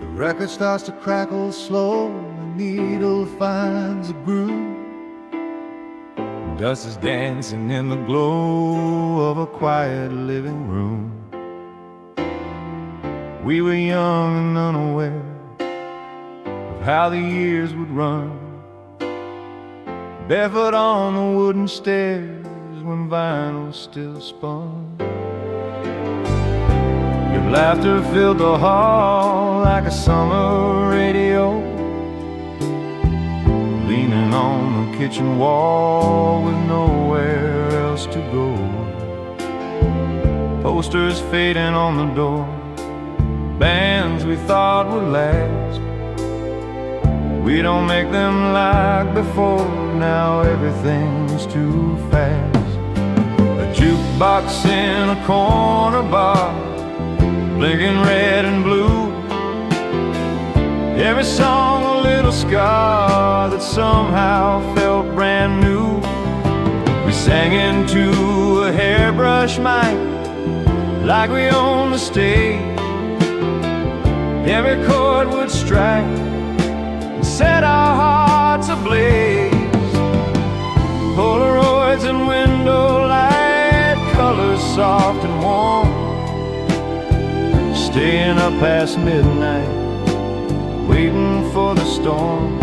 The record starts to crackle slow, the needle finds a groove. Dust is dancing in the glow of a quiet living room. We were young and unaware of how the years would run, barefoot on the wooden stairs when vinyl still spun. Your laughter filled the hall like a summer radio, leaning on the kitchen wall with nowhere else to go. Posters fading on the door, bands we thought would last. We don't make them like before, now everything's too fast. A jukebox in a corner bar, blinking red and blue. Every song a little scar that somehow felt brand new. We sang into a hairbrush mic like we owned the stage. Every chord would strike and set our hearts ablaze. Polaroids and window light, colors soft and warm, staying up past midnight, waiting for the storm.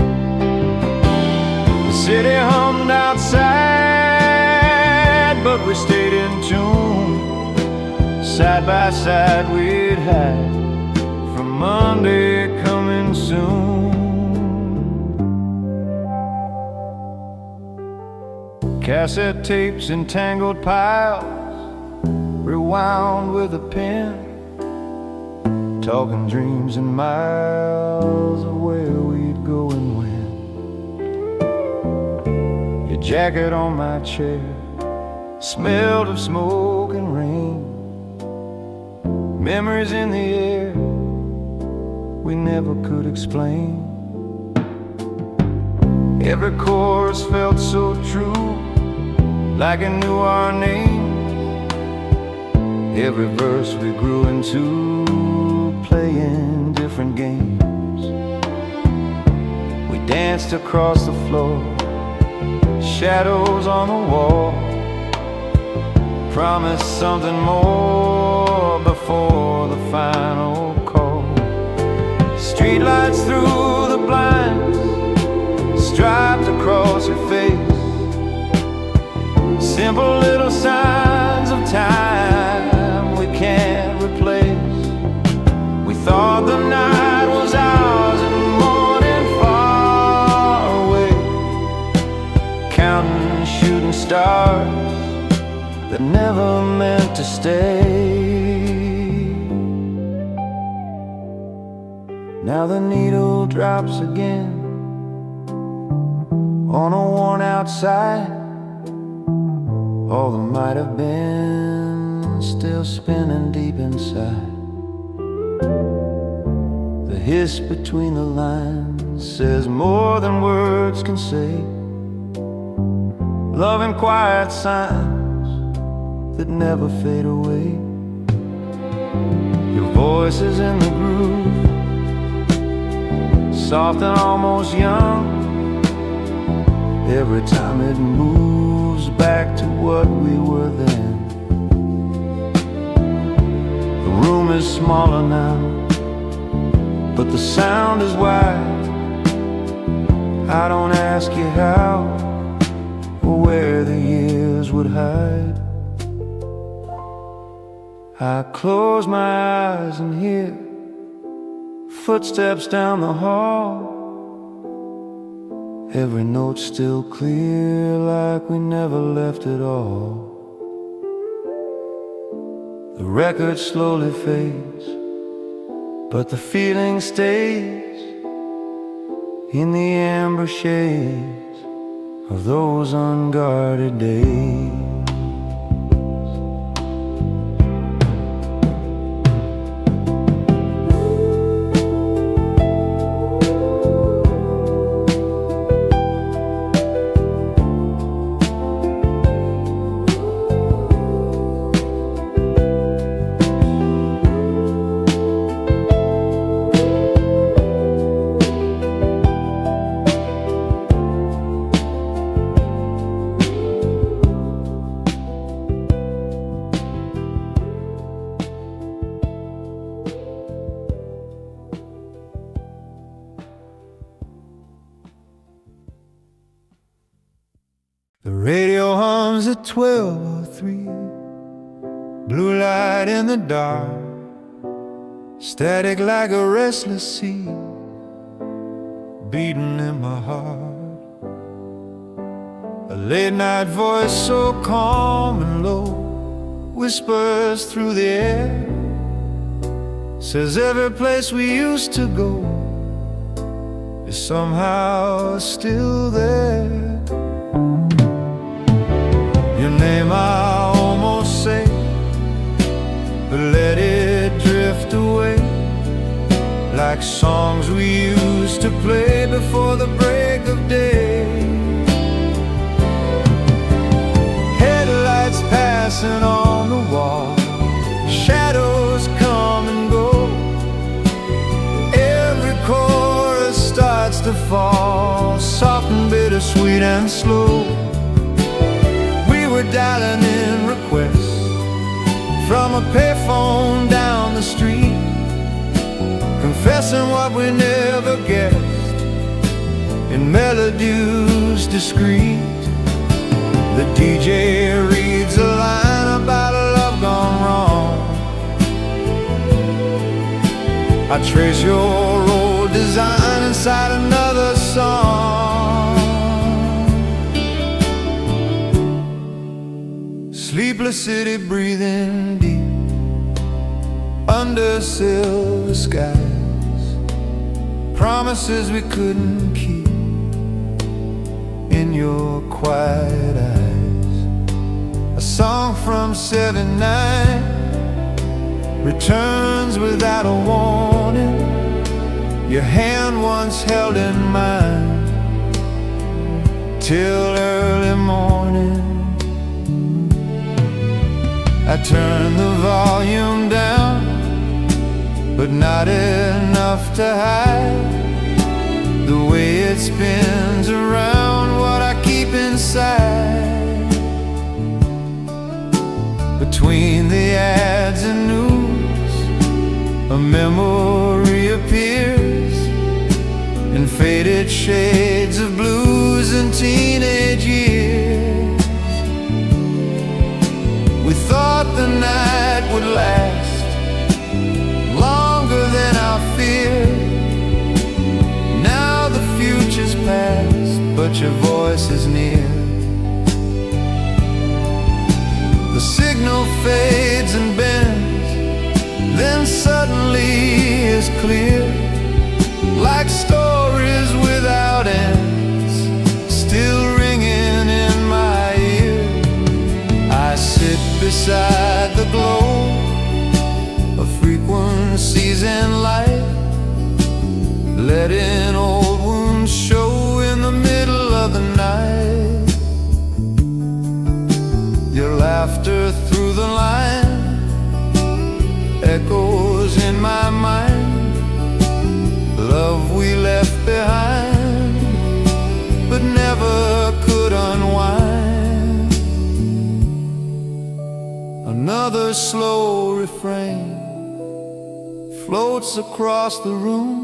The city hummed outside, but we stayed in tune. Side by side we'd hide from Monday coming soon. Cassette tapes in tangled piles, rewound with a pen, talking dreams and miles of where we'd go and when. Your jacket on my chair smelled of smoke and rain. Memories in the air we never could explain. Every chorus felt so true, like it knew our name. Every verse we grew into, playing different games. We danced across the floor, shadows on the wall, promised something more before the final call. Streetlights through the blinds, striped across your face, simple little signs of time we can't replace. We thought the night was ours and the morning far away, counting shooting stars that never meant to stay. Now the needle drops again on a worn out side. All that might have been still spinning deep inside. The hiss between the lines says more than words can say. Love and quiet signs that never fade away. Your voice is in the groove, soft and almost young. Every time it moves back to what we were then. The room is smaller now, but the sound is wide. I don't ask you how or where the years would hide. I close my eyes and hear footsteps down the hall. Every note still clear, like we never left at all. The record slowly fades, but the feeling stays in the amber shades of those unguarded days. The radio hums at 12:03. Blue light in the dark, static like a restless sea, beating in my heart. A late night voice so calm and low whispers through the air, says every place we used to go is somehow still there. Your name I almost say, but let it drift away, like songs we used to play before the break of day. Headlights passing on the wall, shadows come and go, every chorus starts to fall, soft and bittersweet and slow. We were dialing in requests from a payphone down the street, confessing what we never guessed in melodies discreet. The DJ reads a line about a love gone wrong. I trace your old design inside another song. Sleepless city breathing deep under silver skies, promises we couldn't keep in your quiet eyes. A song from '79 returns without a warning, your hand once held in mine till early morning. I turn the volume down, but not enough to hide the way it spins around what I keep inside. Between the ads and news, a memory appears in faded shades of blues and teenage years. We thought the night would last longer than our fear. Now the future's past, but your voice is near. The signal fades and bends, then suddenly is clear, like stories without ends, still ringing in my ear. I sit beside the glow of frequencies and light, letting old wounds show in the middle of the night. Your laughter through the line echoes in my mind, love we left behind but never could unwind. Another slow refrain floats across the room,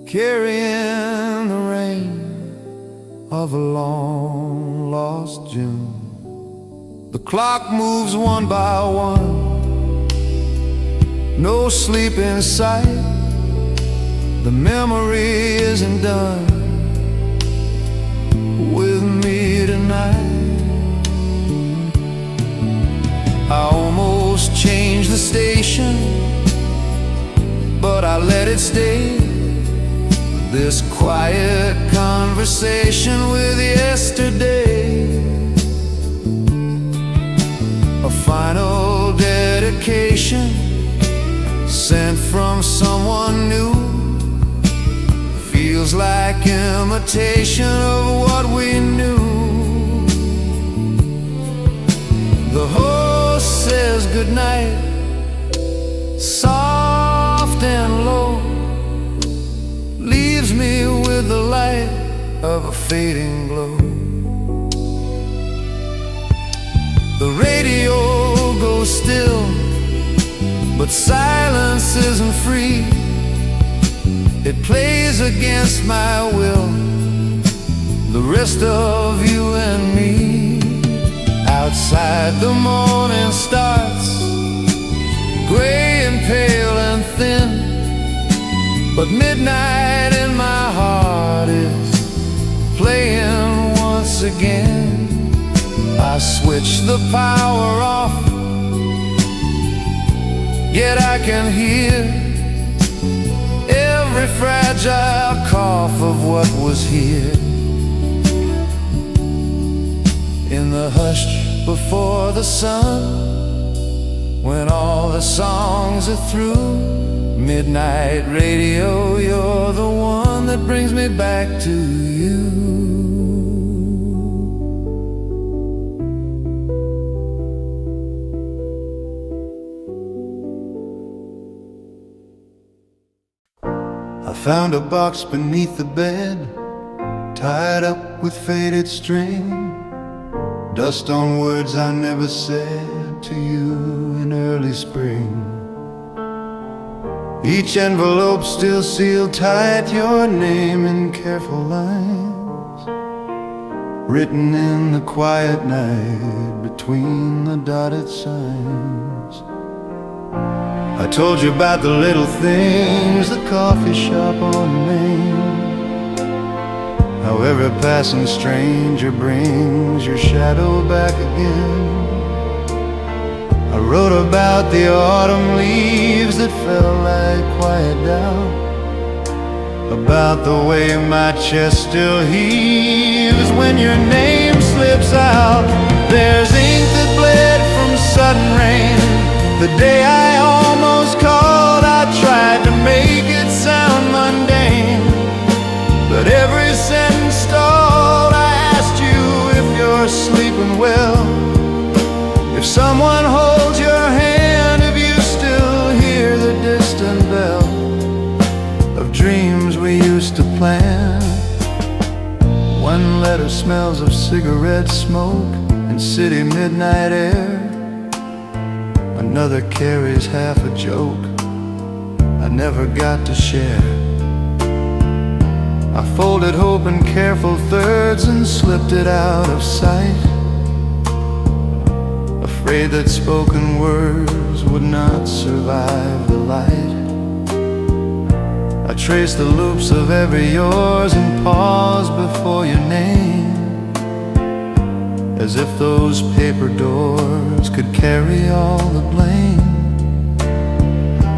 carrying the rain of a long lost June. The clock moves one by one, no sleep in sight. The memory isn't done with me tonight. I almost changed the station, but I let it stay. This quiet conversation with yesterday, a final dedication sent from someone new, feels like imitation of what we knew. The host says goodnight, soft and low, leaves me with the light of a fading glow. The radio goes still, but silence isn't free. It plays against my will, the rest of you and me. Outside the morning starts, gray and pale and thin, but midnight in my heart is playing once again. I switch the power off, yet I can hear every fragile cough of what was here. In the hush before the sun, when all the songs are through, midnight radio, you're the one that brings me back to you. I found a box beneath the bed, tied up with faded string, dust on words I never said to you in early spring. Each envelope still sealed tight, your name in careful lines, written in the quiet night between the dotted signs. I told you about the little things, the coffee shop on Main, how every passing stranger brings your shadow back again. I wrote about the autumn leaves that fell like quiet doubt, about the way my chest still heaves when your name slips out. There's ink that bled from sudden rain, the day I almost called. I tried to make it sound mundane, but every sentence stalled. I asked you if you're sleeping well, if someone holds your hand, if you still hear the distant bell of dreams we used to plan. One letter smells of cigarette smoke and city midnight air, another carries half a joke I never got to share. I folded hope in careful thirds and slipped it out of sight, afraid that spoken words would not survive the light. I traced the loops of every yours and paused before your name, as if those paper doors could carry all the blame.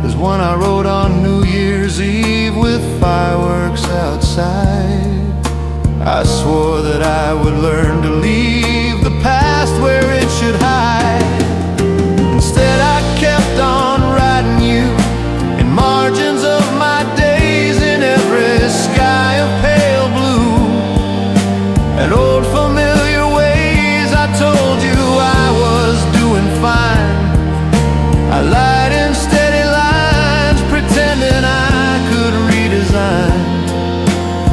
There's one I wrote on New Year's Eve with fireworks outside. I swore that I would learn to leave the past where it should hide. Instead I kept on writing you in margins of my days, in every sky of pale blue and old familiar ways. I told you I was doing fine. I lied in steady lines, pretending I could redesign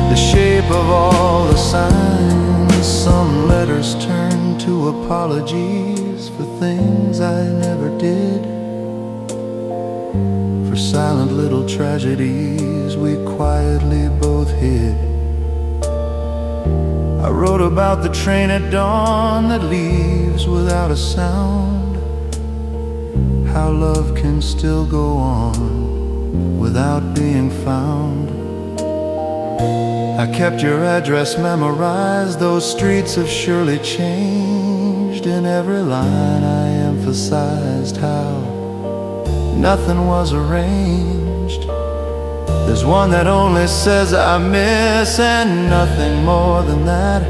the shape of all the signs. Some letters turned to apologies for things I never did, for silent little tragedies we quietly both hid. I wrote about the train at dawn that leaves without a sound, how love can still go on without being found. I kept your address memorized, those streets have surely changed. In every line I emphasized how nothing was arranged. There's one that only says I miss and nothing more than that,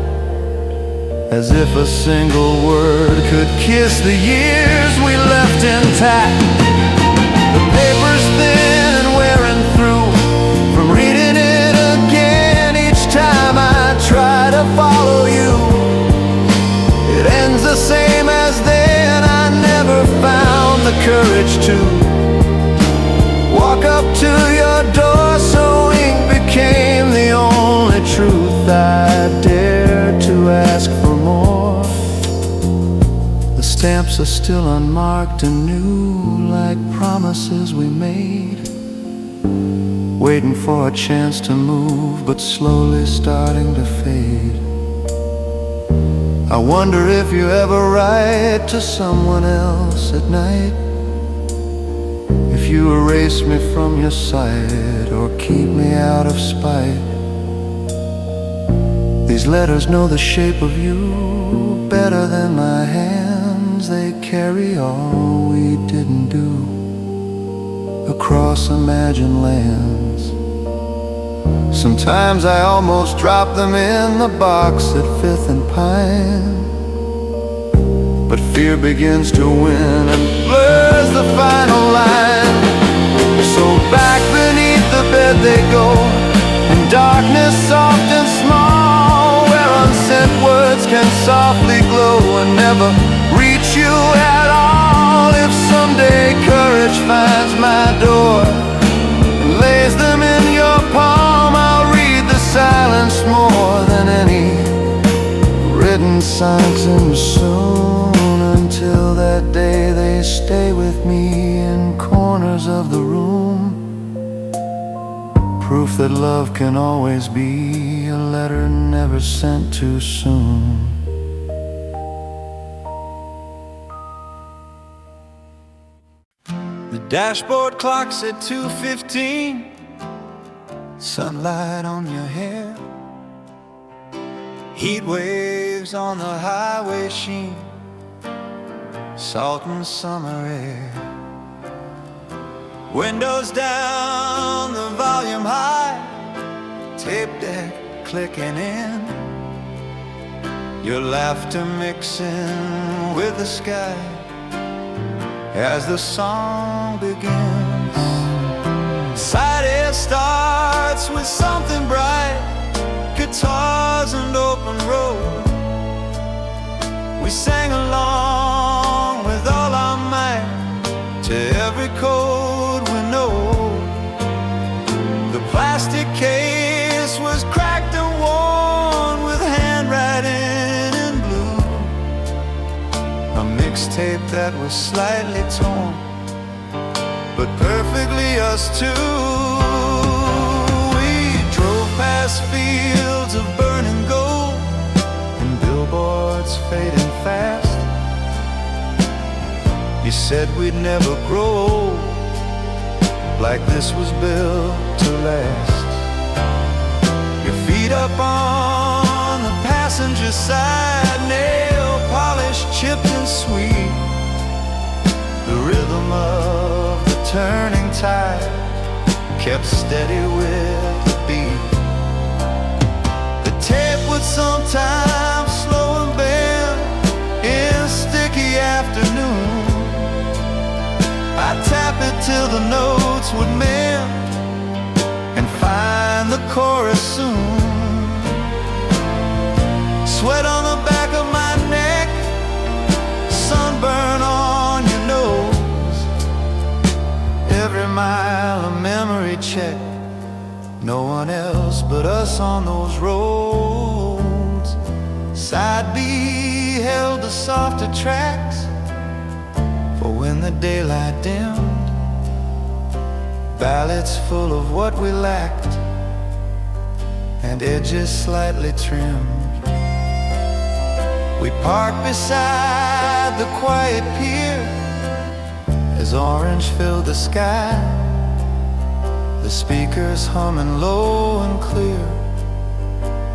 as if a single word could kiss the years we left intact. The paper's thin and wearing through from reading it again each time I try to follow you. It ends the same as then. I never found the courage to walk up to your door, so ink became the only truth I dared to ask for more. The stamps are still unmarked and new, like promises we made, waiting for a chance to move, but slowly starting to fade. I wonder if you ever write to someone else at night, if you erase me from your sight or keep me out of spite. These letters know the shape of you better than my hands. They carry all we didn't do across imagined lands. Sometimes I almost drop them in the box at 5th and Pine, but fear begins to win and blurs the final line. So back beneath the bed they go, in darkness soft and small, where unsent words can softly glow and never reach you at all. If someday courage finds my door and lays them in your palm, I'll read the silence more than any written sonnets in soon. Until that day they stay with me in corners of the room, proof that love can always be a letter never sent too soon. The dashboard clock's at 2:15, sunlight on your hair, heat waves on the highway sheen, salt and summer air. Windows down, the volume high, tape deck clicking in, your laughter mixing with the sky as the song begins. Side A starts with something bright, guitars and open road. We sang along with all our might to every chord we know. The plastic case was cracked and worn with handwriting in blue, a mixtape that was slightly torn, but perfectly us two. We drove past fields of burning gold and billboards fading fast. You said we'd never grow old, like this was built to last. Your feet up on the passenger side, nail polish chipped and sweet, the rhythm of the turning tide kept steady with the beat. The tape would sometimes slow and bend in sticky afternoon. I'd tap it till the notes would mend and find the chorus soon. Sweat on the back of my neck, sunburn on your nose, every mile a memory check, no one else but us on those roads. Side B held the softer tracks for when the daylight dimmed, ballads full of what we lacked and edges slightly trimmed. We parked beside the quiet pier as orange filled the sky, the speakers humming low and clear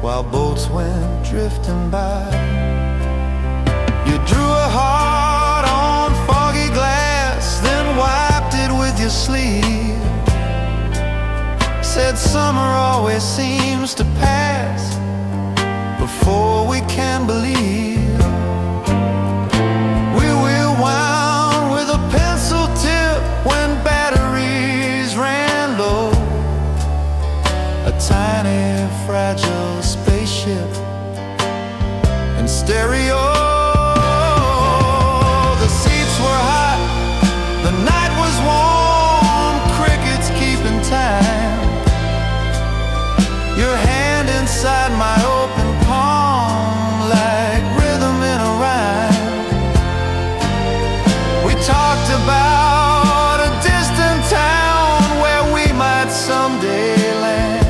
while boats went drifting by. You drew a heart on foggy glass, then wiped it with your sleeve. Said summer always seems to pass before we can believe. We will wound with a pencil tip when batteries ran low, a tiny fragile spaceship in stereo. The seats were hot, the night was warm, crickets keeping time. Your hand inside my open palm, like rhythm in a rhyme. We talked about a distant town where we might someday land.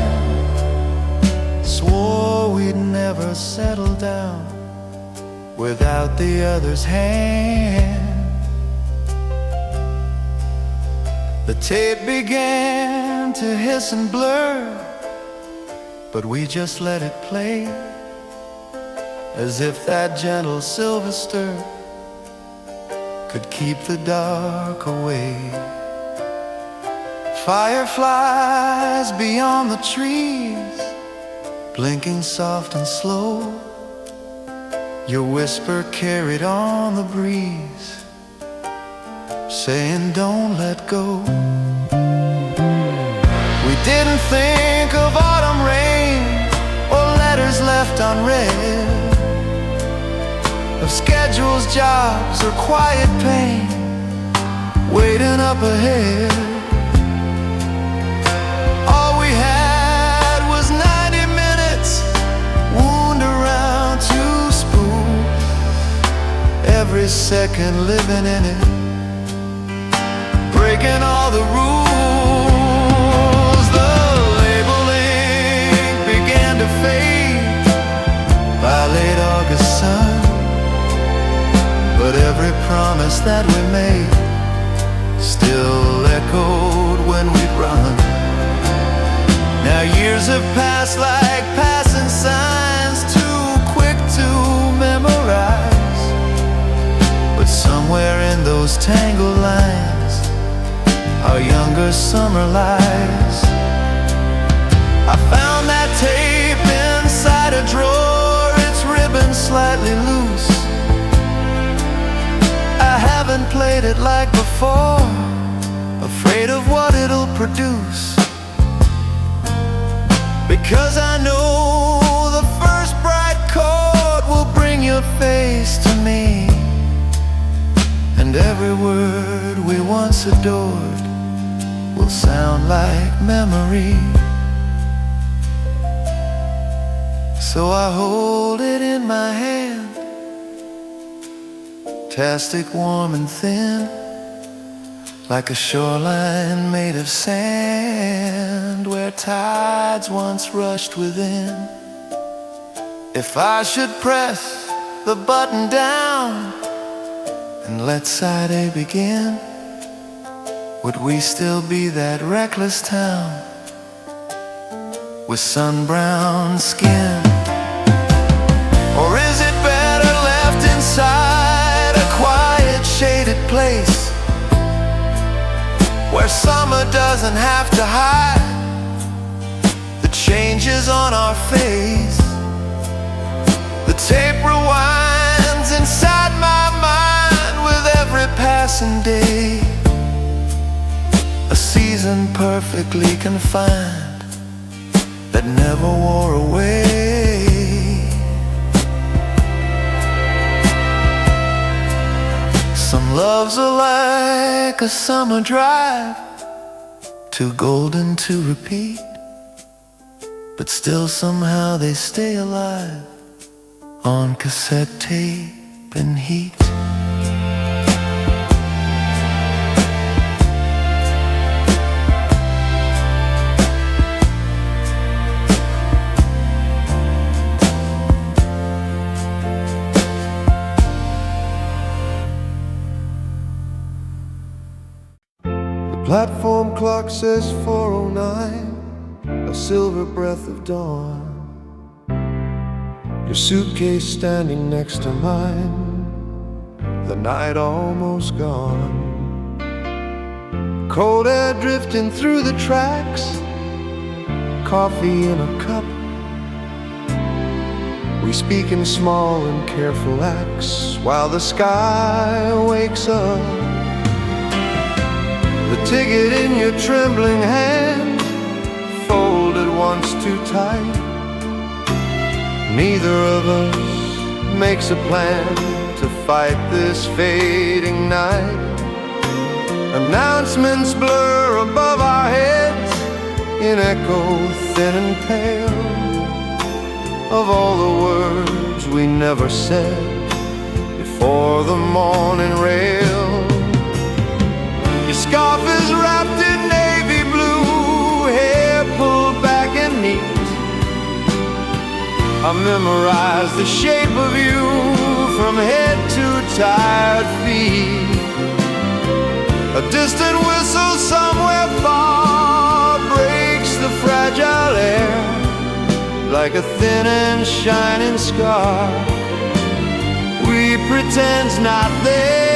Swore we'd never settle down without the other's hand. The tape began to hiss and blur, but we just let it play, as if that gentle silver stir could keep the dark away. Fireflies beyond the trees, blinking soft and slow, your whisper carried on the breeze, saying don't let go. We didn't think of autumn rain or letters left unread, of schedules, jobs, or quiet pain waiting up ahead. All we had was 90 minutes, wound around to spoon, every second living in it, breaking all the rules. The labeling began to fade by late August sun, but every promise that we made still echoed when we'd run. Now years have passed like passing signs, too quick to memorize, but somewhere in those tangled lines our younger summer lies. I found that tape inside a drawer, its ribbon slightly loose. I haven't played it like before, afraid of what it'll produce, because I know the first bright chord will bring your face to me, and every word we once adored will sound like memory. So I hold it in my hand, plastic, warm and thin, like a shoreline made of sand where tides once rushed within. If I should press the button down and let side A begin, would we still be that reckless town with sun-browned skin? Or is it better left inside a quiet, shaded place where summer doesn't have to hide the changes on our face? The tape rewinds inside my mind with every passing day, a season perfectly confined that never wore away. Some loves are like a summer drive, too golden to repeat, but still somehow they stay alive on cassette tape and heat. Platform clock says 4:09, a silver breath of dawn. Your suitcase standing next to mine, the night almost gone. Cold air drifting through the tracks, coffee in a cup. We speak in small and careful acts while the sky wakes up. The ticket in your trembling hand, folded once too tight. Neither of us makes a plan to fight this fading night. Announcements blur above our heads in echo thin and pale of all the words we never said before the morning rail. Your scarf is wrapped in navy blue, hair pulled back and neat. I memorized the shape of you from head to tired feet. A distant whistle somewhere far breaks the fragile air like a thin and shining scar. We pretend's not there.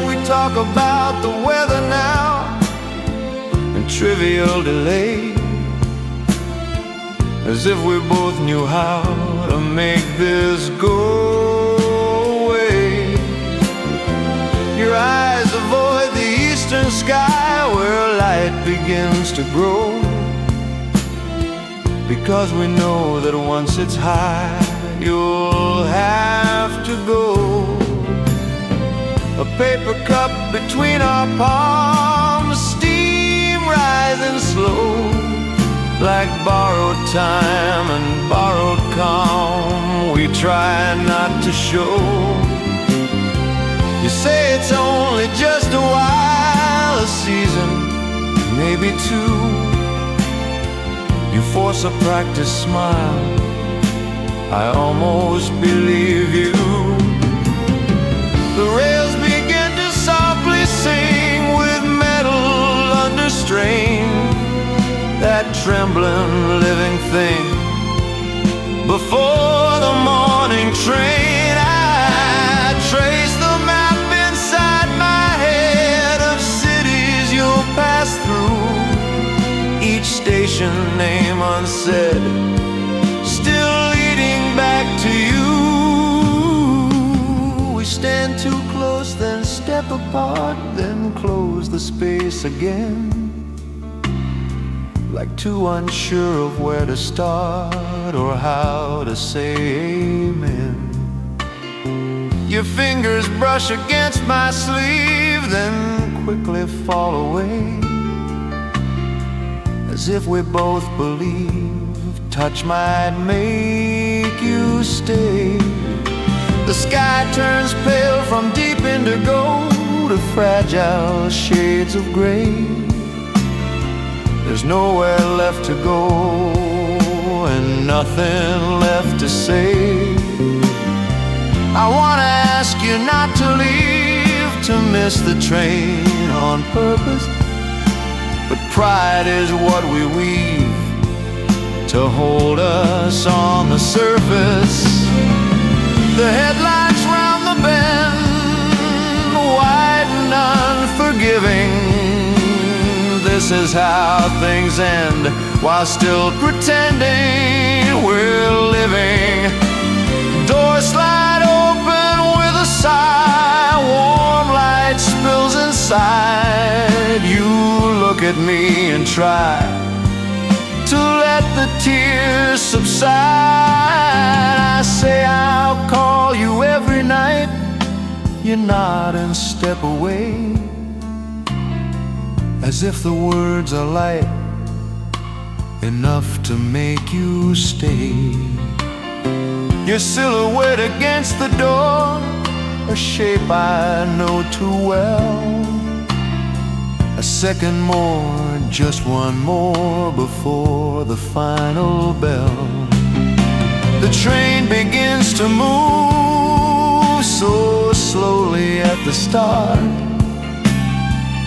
We talk about the weather now and trivial delay, as if we both knew how to make this go away. Your eyes avoid the eastern sky where light begins to grow, because we know that once it's high, you'll have to go. A paper cup between our palms, steam rising slow, like borrowed time and borrowed calm we try not to show. You say it's only just a while, a season, maybe two. You force a practiced smile, I almost believe you. The rails begin to softly sing with metal under strain, that trembling living thing before the morning train. I trace the map inside my head of cities you'll pass through, each station name unsaid, still leading back to you. We stand too close, then step apart, then close the space again, like two unsure of where to start or how to say amen. Your fingers brush against my sleeve, then quickly fall away, as if we both believe touch might make you stay. The sky turns pale from deep indigo to fragile shades of gray. There's nowhere left to go and nothing left to say. I wanna ask you not to leave, to miss the train on purpose, but pride is what we weave to hold us on the surface. The headlights round the bend, wide and unforgiving. This is how things end, while still pretending we're living. Doors slide open with a sigh, warm light spills inside. You look at me and try to let the tears subside. I say I'll call you every night, you nod and step away, as if the words are light enough to make you stay. Your silhouette against the door, a shape I know too well. A second more, just one more before the final bell. The train begins to move so slowly at the start,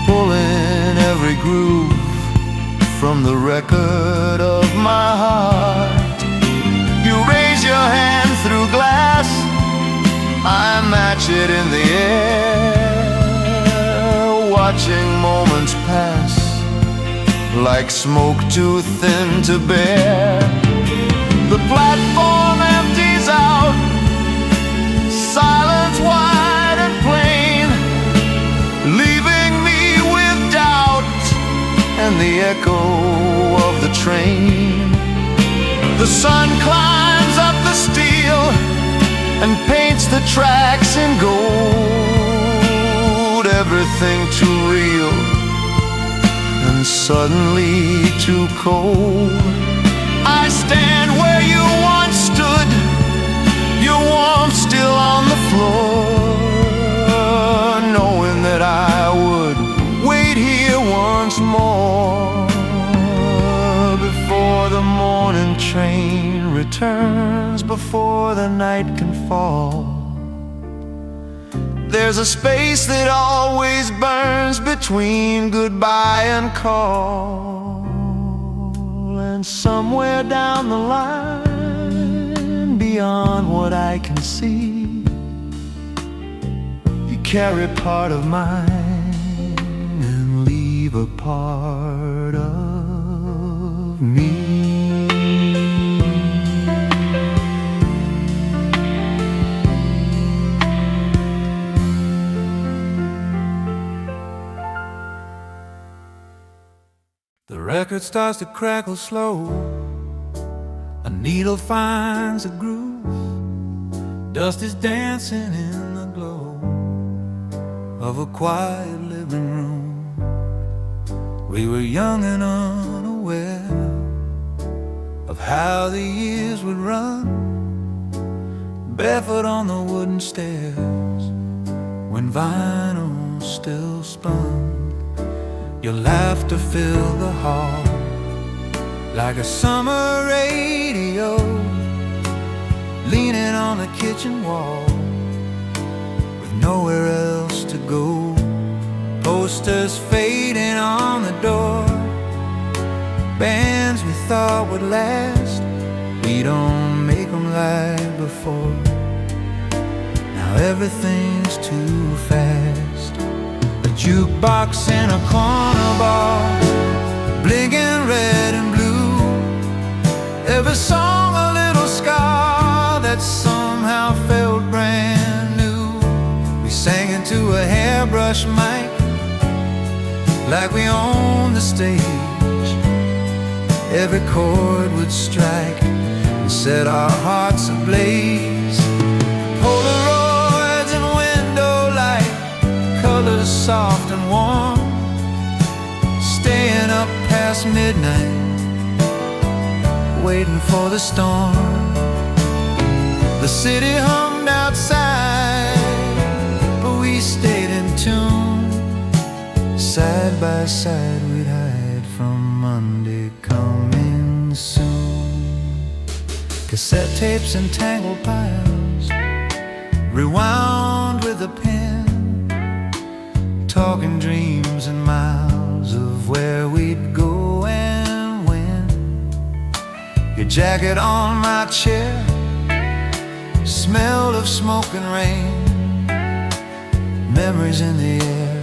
pulling every groove from the record of my heart. You raise your hand through glass, I match it in the air, watching moments pass like smoke too thin to bear. The platform empties out, silence wide and plain, leaving me with doubt and the echo of the train. The sun climbs up the steel and paints the tracks in gold, everything too real and suddenly too cold. I stand where you once stood, your warmth still on the floor, knowing that I would wait here once more before the the morning train returns before the night can fall. There's a space that always burns between goodbye and call. And somewhere down the line, beyond what I can see, you carry part of mine and leave a part of me. The record starts to crackle slow. A needle finds a groove. Dust is dancing in the glow of a quiet living room. We were young and unaware of how the years would run, barefoot on the wooden stairs when vinyl still spun. Your laughter filled the hall like a summer radio, leaning on the kitchen wall with nowhere else to go. Posters fading on the door, bands we thought would last, we don't make them like before. Now everything's too fast. Jukebox in a corner bar, blinking red and blue. Every song a little scar that somehow felt brand new. We sang into a hairbrush mic like we owned the stage. Every chord would strike and set our hearts ablaze. Polaroids and window light, colors soft and warm, staying up past midnight, waiting for the storm. The city hummed outside, but we stayed in tune. Side by side we'd hide from Monday coming soon. Cassette tapes in tangled piles, rewound with a pen, talking dreams and miles of where we'd go and when. Your jacket on my chair, smell of smoke and rain, memories in the air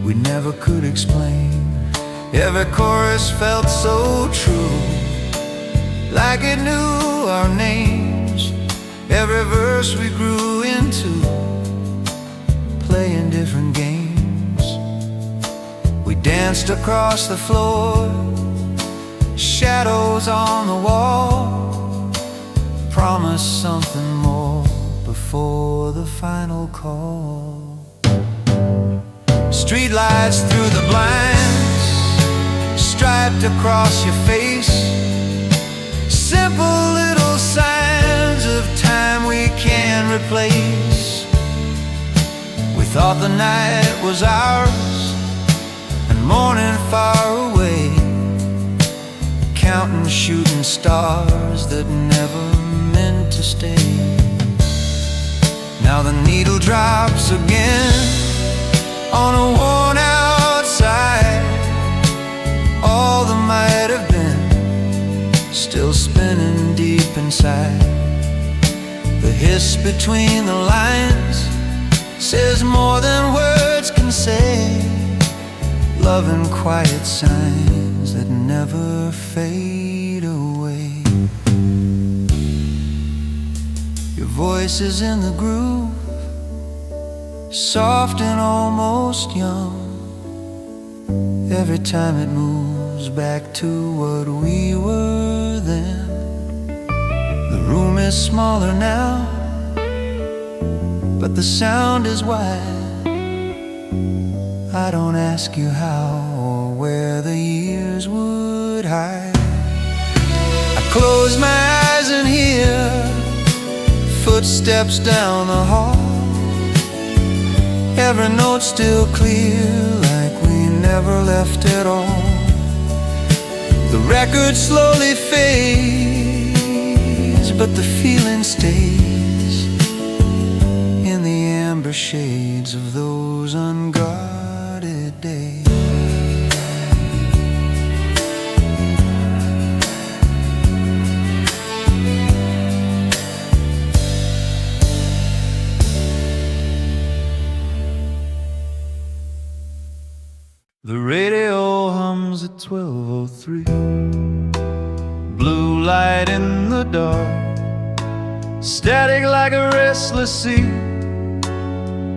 we never could explain. Every chorus felt so true, like it knew our names. Every verse we grew into, playing different games. We danced across the floor, shadows on the wall, promised something more before the final call. Streetlights through the blinds, striped across your face, simple little signs of time we can't replace. We thought the night was ours and morning far away, counting shooting stars that never meant to stay. Now the needle drops again on a worn out side. All that might have been still spinning deep inside. The hiss between the lines says more than words can say. Love and quiet signs that never fade away. Your voice is in the groove, soft and almost young. Every time it moves back to what we were then. The room is smaller now, but the sound is wide. I don't ask you how or where the years would hide. I close my eyes and hear footsteps down the hall. Every note still clear, like we never left at all. The record slowly fades, but the feeling stays in the amber shades of those unguarded days. The radio hums at 12:03. Blue light in the dark, static like a restless sea,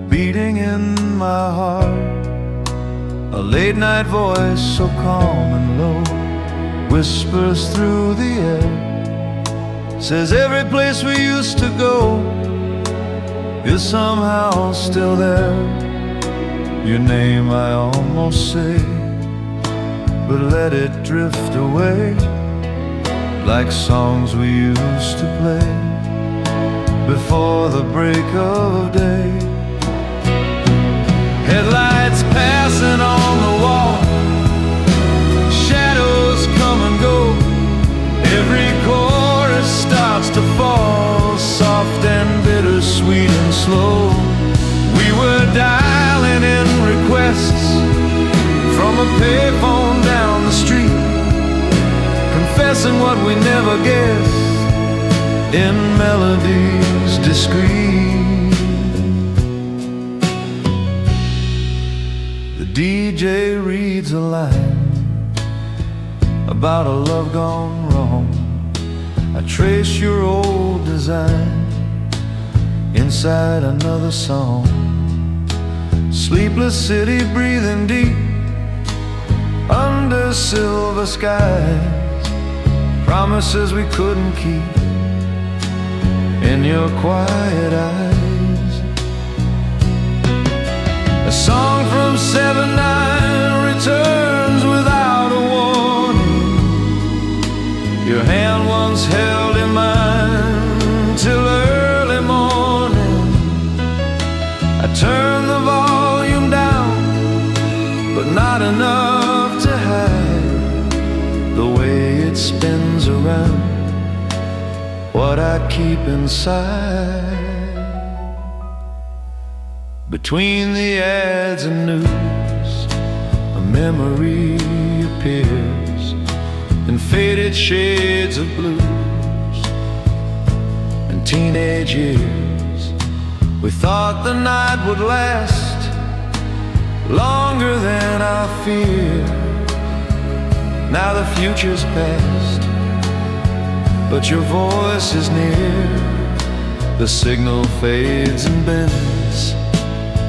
beating in my heart. A late night voice so calm and low whispers through the air, says every place we used to go is somehow still there. Your name I almost say, but let it drift away, like songs we used to play before the break of day. Headlights passing on the wall, shadows come and go, every chorus starts to fall, soft and bittersweet and slow. We were dialing in requests from a payphone down the street, confessing what we never guessed in melodies discreet. The DJ reads a line about a love gone wrong. I trace your old design inside another song. Sleepless city breathing deep under silver skies, promises we couldn't keep in your quiet eyes. A song from 7/9 returns without a warning. Your hand once held in mine till early morning. I turned the volume down, but not enough to hide the way it spins around what I keep inside. Between the ads and news, a memory appears in faded shades of blues and teenage years. We thought the night would last longer than I feared. Now the future's past, but your voice is near. The signal fades and bends,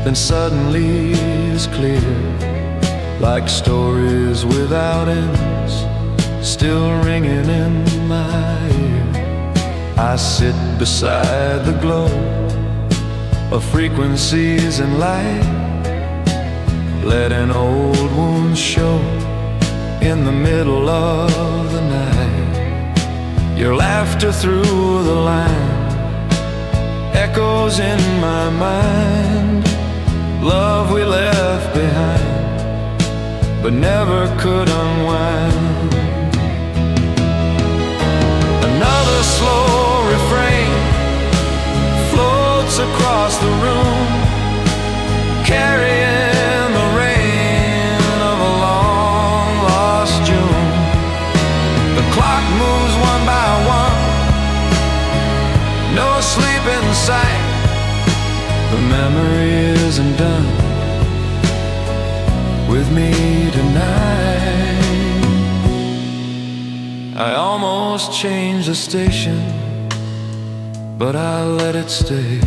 then suddenly is clear, like stories without ends, still ringing in my ear. I sit beside the glow of frequencies and light, letting old wounds show in the middle of the night. Your laughter through the line echoes in my mind. Love we left behind, but never could unwind. Another slow refrain floats across the room, carrying the rain of a long lost June. The clock moves one by one, no sleep in sight. The memory isn't done with me tonight. I almost changed the station, but I let it stay.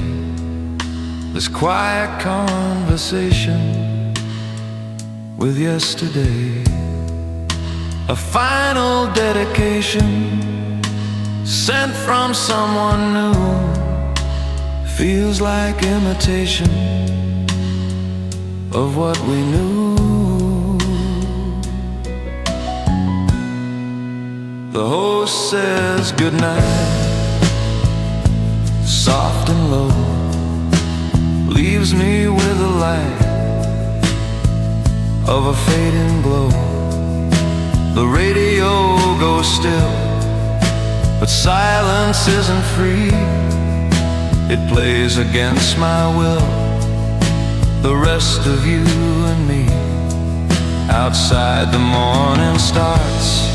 This quiet conversation with yesterday, a final dedication sent from someone new, feels like imitation of what we knew. The host says goodnight, soft and low, leaves me with the light of a fading glow. The radio radio still, but silence isn't free. It plays against my will, the rest of you and me. Outside the morning starts,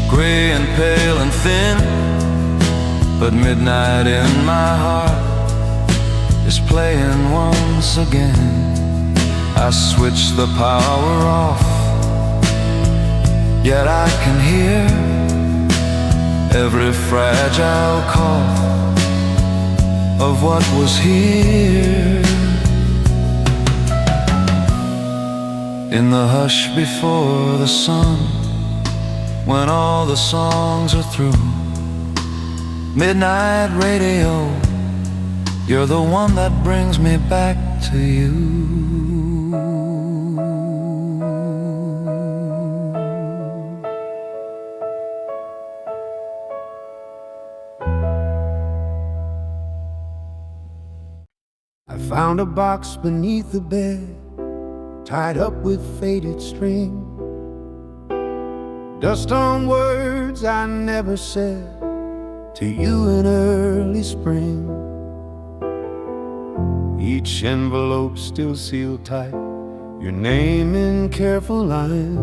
gray and pale and thin, but midnight in my heart is playing once again. I switch the power off, yet I can hear every fragile cough of what was here. In the hush before the sun, when all the songs are through, midnight radio, you're the one that brings me back to you. I found a box beneath the bed, tied up with faded string, dust on words I never said to you in early spring. Each envelope still sealed tight, your name in careful lines,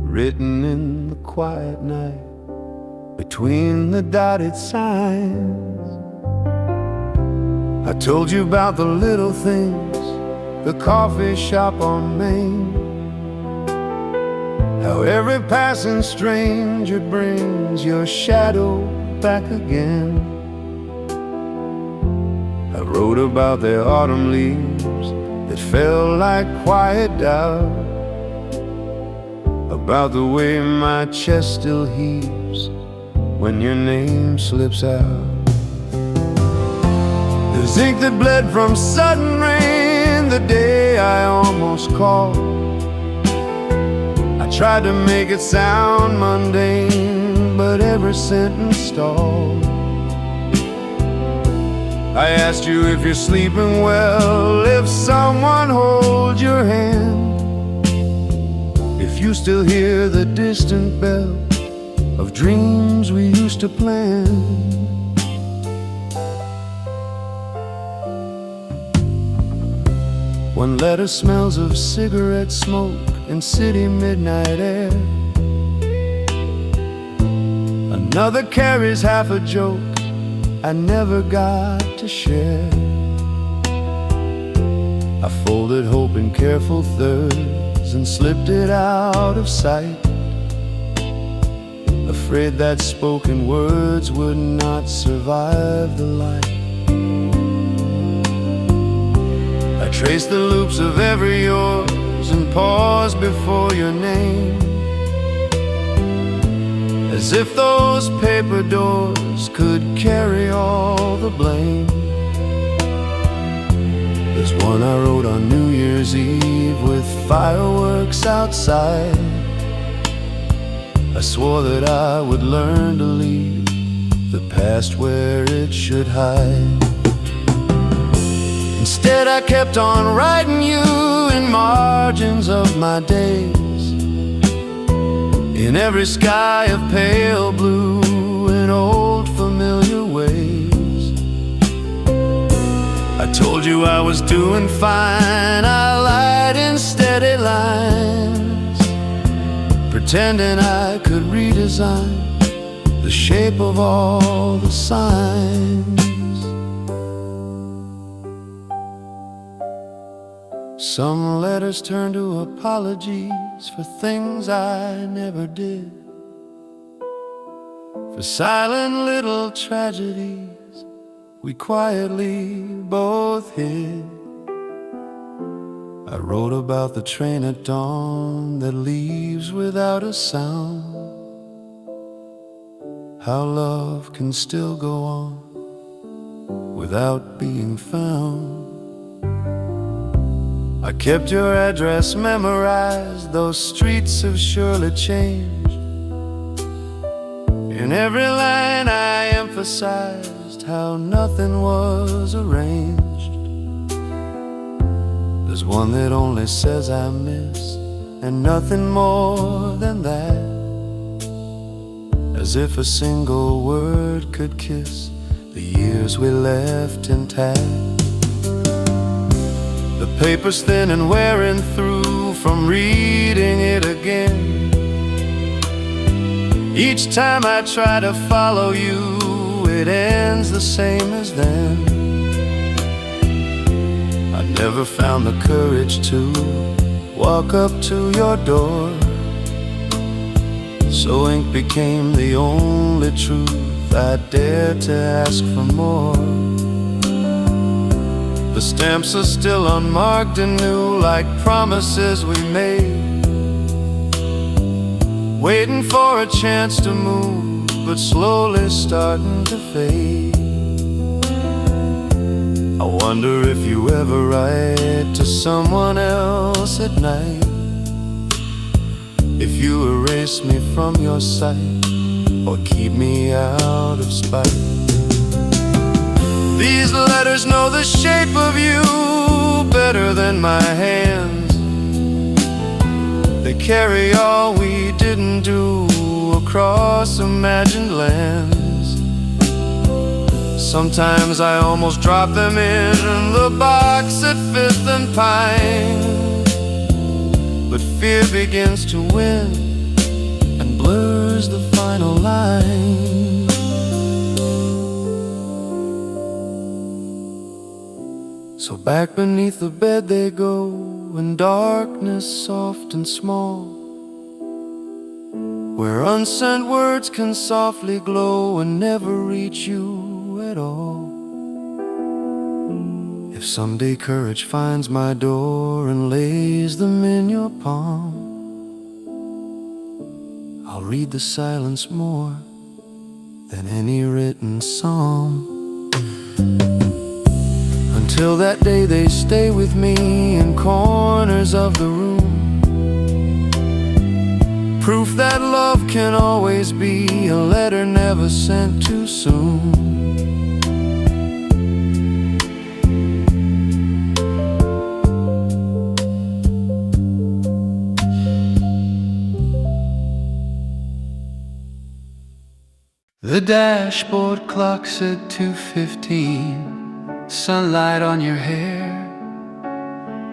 written in the quiet night between the dotted signs. I told you about the little things, the coffee shop on Main, how every passing stranger brings your shadow back again. I wrote about the autumn leaves that fell like quiet doubt, about the way my chest still heaves when your name slips out. There's ink that bled from sudden rain the day I almost called. I tried to make it sound mundane, but every sentence stalled. I asked you if you're sleeping well, if someone holds your hand, if you still hear the distant bell of dreams we used to plan. One letter smells of cigarette smoke and city midnight air. Another carries half a joke I never got to share. I folded hope in careful thirds and slipped it out of sight, afraid that spoken words would not survive the light. Trace the loops of every yours and pause before your name, as if those paper doors could carry all the blame. There's one I wrote on New Year's Eve with fireworks outside. I swore that I would learn to leave the past where it should hide. Instead I kept on writing you in margins of my days, in every sky of pale blue, in old familiar ways. I told you I was doing fine, I lied in steady lines, pretending I could redesign the shape of all the signs. Some letters turn to apologies for things I never did, for silent little tragedies we quietly both hid. I wrote about the train at dawn that leaves without a sound, how love can still go on without being found. I kept your address memorized, those streets have surely changed. In every line I emphasized how nothing was arranged. There's one that only says I miss and nothing more than that. As if a single word could kiss the years we left intact. The paper's thin and wearing through from reading it again. Each time I try to follow you, it ends the same as then. I never found the courage to walk up to your door, so ink became the only truth I dared to ask for more. The stamps are still unmarked and new, like promises we made, waiting for a chance to move, but slowly starting to fade. I wonder if you ever write to someone else at night, if you erase me from your sight or keep me out of spite. These letters know the shape of you better than my hands. They carry all we didn't do across imagined lands. Sometimes I almost drop them in the box at 5th and Pine, but fear begins to win and blurs the final line. So back beneath the bed they go, in darkness soft and small, where unsent words can softly glow and never reach you at all. If someday courage finds my door and lays them in your palm, I'll read the silence more than any written psalm. Until that day they stay with me in corners of the room, proof that love can always be a letter never sent too soon. The dashboard clock said 2:15. Sunlight on your hair,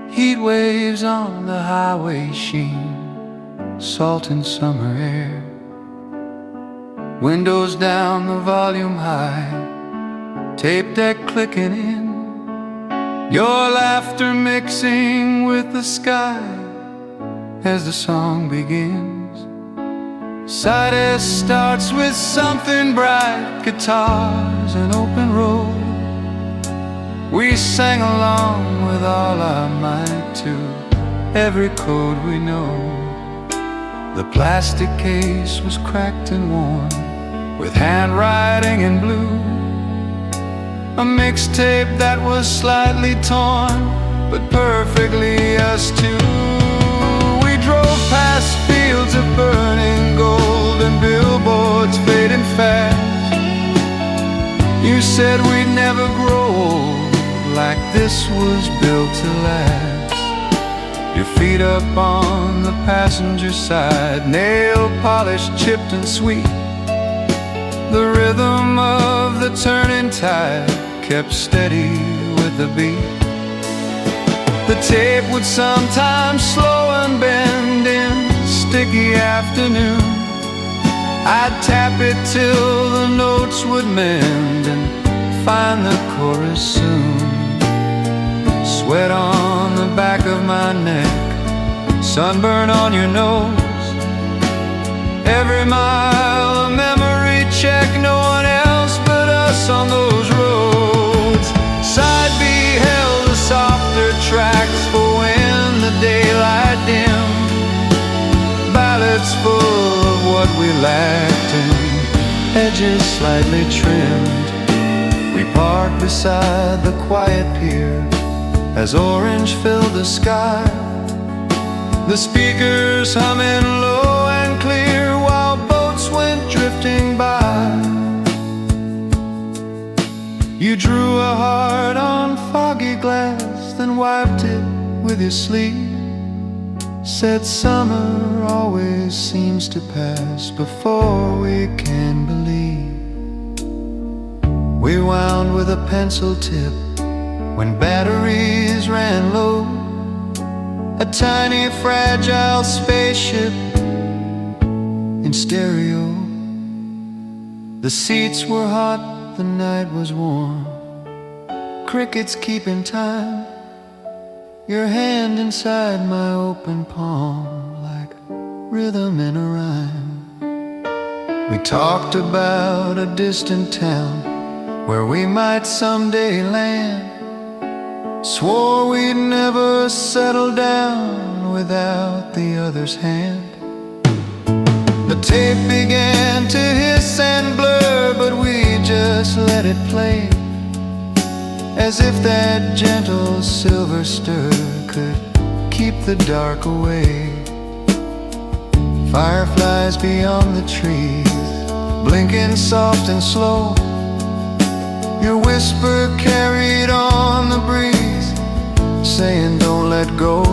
heat waves on the highway sheen, salt in summer air. Windows down, the volume high, tape deck clicking in, your laughter mixing with the sky as the song begins. Side S starts with something bright, guitars and open road. We sang along with all our might to every code we know. The plastic case was cracked and worn, with handwriting in blue, a mixtape that was slightly torn, but perfectly us two. We drove past fields of burning gold and billboards fading fast. You said we'd never grow old, like this was built to last. Your feet up on the passenger side, nail polish chipped and sweet. The rhythm of the turning tide kept steady with the beat. The tape would sometimes slow and bend in sticky afternoon. I'd tap it till the notes would mend and find the chorus soon. Sweat on the back of my neck, sunburn on your nose. Every mile a memory check, no one else but us on those roads. Side B held the softer tracks for when the daylight dimmed, ballads full of what we lacked and edges slightly trimmed. We parked beside the quiet pier as orange filled the sky, the speakers humming low and clear while boats went drifting by. You drew a heart on foggy glass, then wiped it with your sleeve. said summer always seems to pass before we can believe. We wound with a pencil tip when batteries ran low, a tiny fragile spaceship in stereo. The seats were hot, the night was warm, crickets keeping time, your hand inside my open palm like rhythm in a rhyme. We talked about a distant town where we might someday land, swore we'd never settle down without the other's hand. The tape began to hiss and blur, but we just let it play, as if that gentle silver stir could keep the dark away. Fireflies beyond the trees, blinking soft and slow, your whisper carried on the breeze, saying don't let go.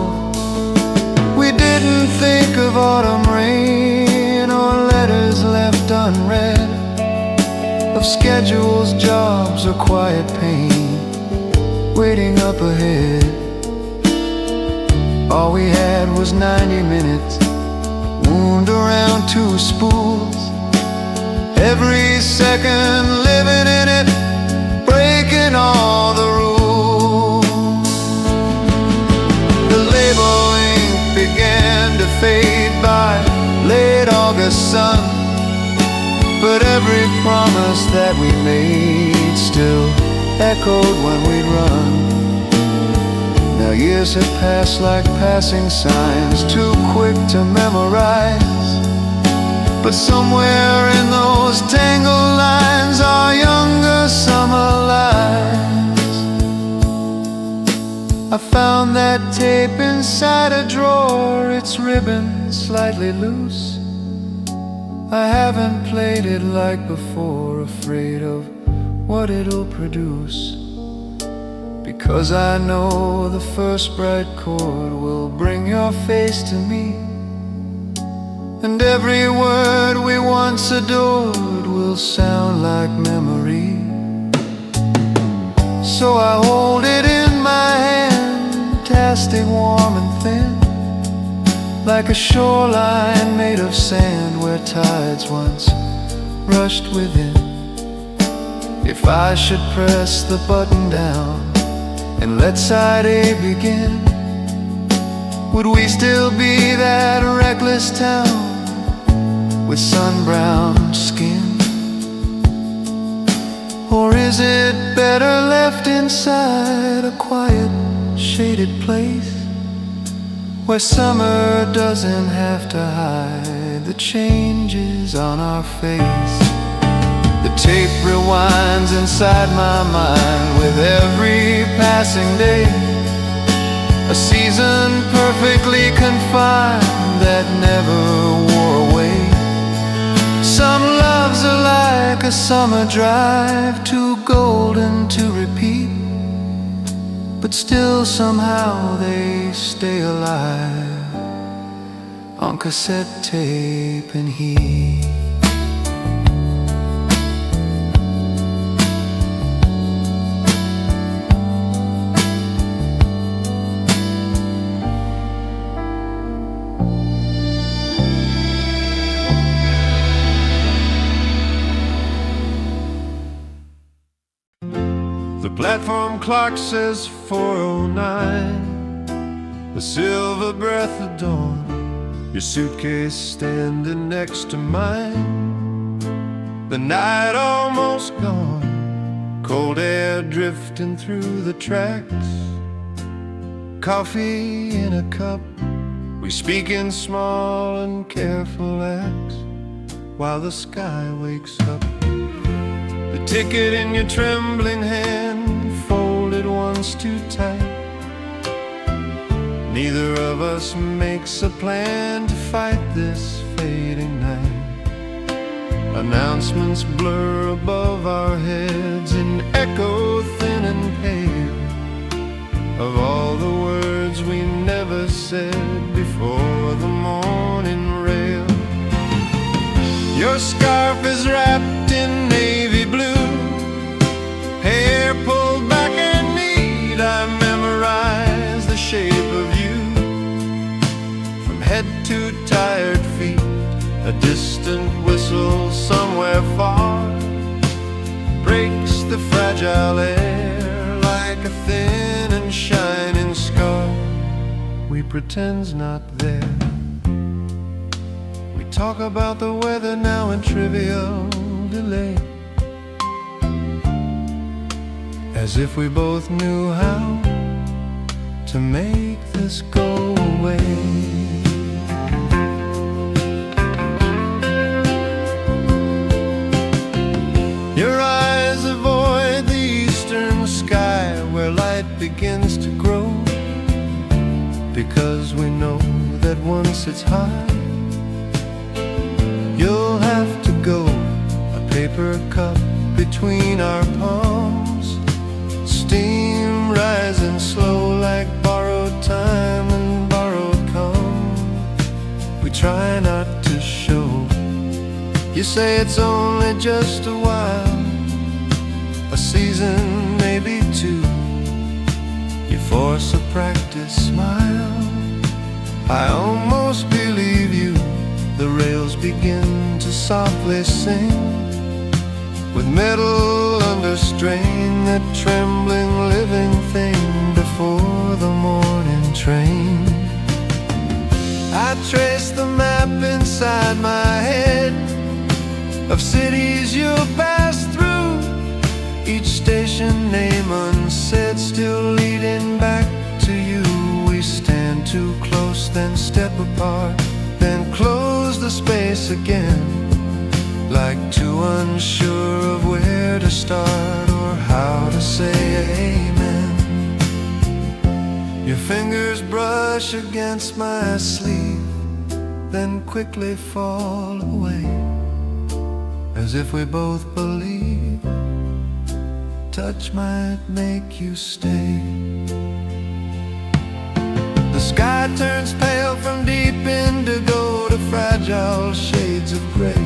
We didn't think of autumn rain or letters left unread, of schedules, jobs, or quiet pain waiting up ahead. All we had was 90 minutes, wound around 2 spools, every second living in it, breaking all the rules. The label ink began to fade by late August sun, but every promise that we made still echoed when we'd run. Now years have passed like passing signs, too quick to memorize, but somewhere in those tangled lines our younger summer lies. I found that tape inside a drawer, its ribbon slightly loose. I haven't played it like before, afraid of what it'll produce, because I know the first bright chord will bring your face to me, and every word we once adored will sound like memory. So I hold it in my hand, plastic, warm and thin, like a shoreline made of sand where tides once rushed within. If I should press the button down and let side A begin, would we still be that reckless town with sun-browned skin? Or is it better left inside a quiet, shaded place, where summer doesn't have to hide the changes on our face? The tape rewinds inside my mind with every passing day, a season perfectly confined that never wore away. Some loves are like a summer drive, too golden to repeat, but still somehow they stay alive on cassette tape and heat. The platform clock says 4:09, the silver breath of dawn, your suitcase standing next to mine. The night almost gone, cold air drifting through the tracks, coffee in a cup, we speak in small and careful acts, while the sky wakes up. The ticket in your trembling hand, folded once too tight. Neither of us makes a plan to fight this fading night. Announcements blur above our heads and echo thin and pale of all the words we never said before. before the morning rail. Your scarf is wrapped in navy blue, hair pulled back and neat. I memorize the shape of you, from head to tired feet. A distant whistle somewhere far breaks the fragile air like a thin and shining scar. We pretend's not there. We talk about the weather now in trivial delay, as if we both knew how to make this go away. Your eyes avoid the eastern sky where light begins to grow, because we know that once it's high, you'll have to go. A paper cup between our palms, steam rising slow like borrowed time and borrowed calm. We try not to show. You say it's only just a while, a season, maybe two. You force a practice smile. I almost believe you. The rails begin to softly sing, with metal under strain, that trembling living thing before the morning train. I trace the map inside my head of cities you'll pass through, each station name unsaid, still leading back to you. We stand too close, then step apart, then close the space again, like two unsure of where to start or how to say amen. Your fingers brush against my sleeve, then quickly fall away, as if we both believe touch might make you stay. The sky turns pale from deep indigo to fragile shades of gray.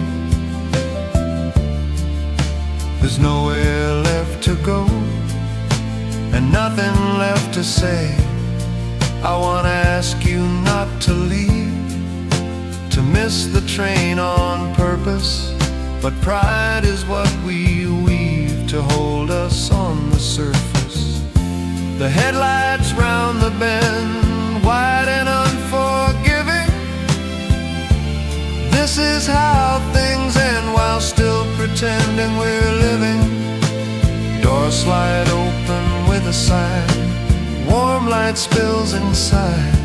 There's nowhere left to go and nothing left to say. I wanna ask you not to leave, to miss the train on purpose, but pride is what we weave to hold us on the surface. The headlights round the bend, wide and unforgiving. This is how things end while still pretending we're living. Doors slide open with a sigh, warm light spills inside.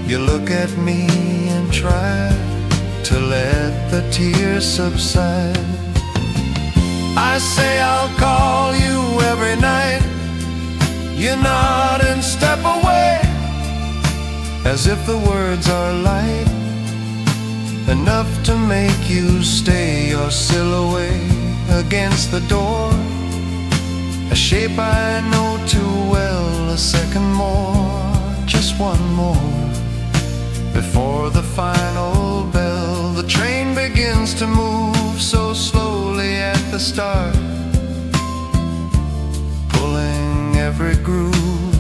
You look at me and try to let the tears subside. I say I'll call you every night. You nod and step away, as if the words are light enough to make you stay. Your silhouette against the door, a shape I know too well. A second more, just one more, before the final bell. The train begins to move so slowly at the start, pulling every groove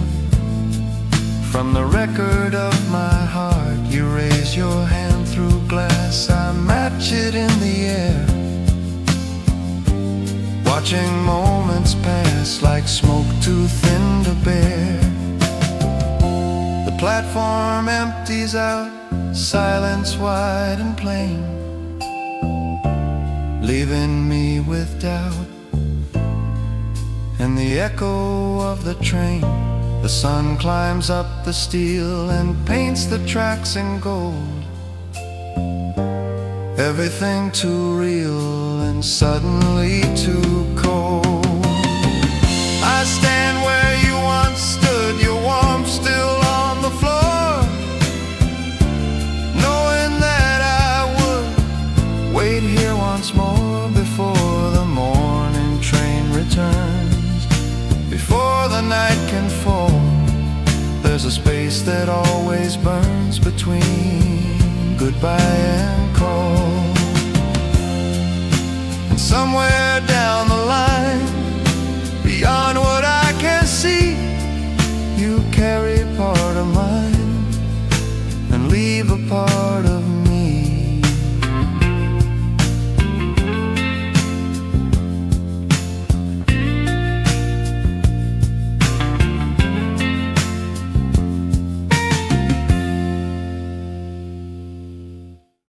from the record of my heart. You raise your hand through glass, I match it in the air, watching moments pass like smoke too thin to bear. The platform empties out, silence wide and plain, leaving me with doubt and the echo of the train. The sun climbs up the steel and paints the tracks in gold. Everything too real and suddenly too cold. I stand where you once stood, your warmth still on the floor, knowing that I would wait here once more before the morning train returns. Before the night can fall, there's a space space that always burns between goodbye and call. And somewhere down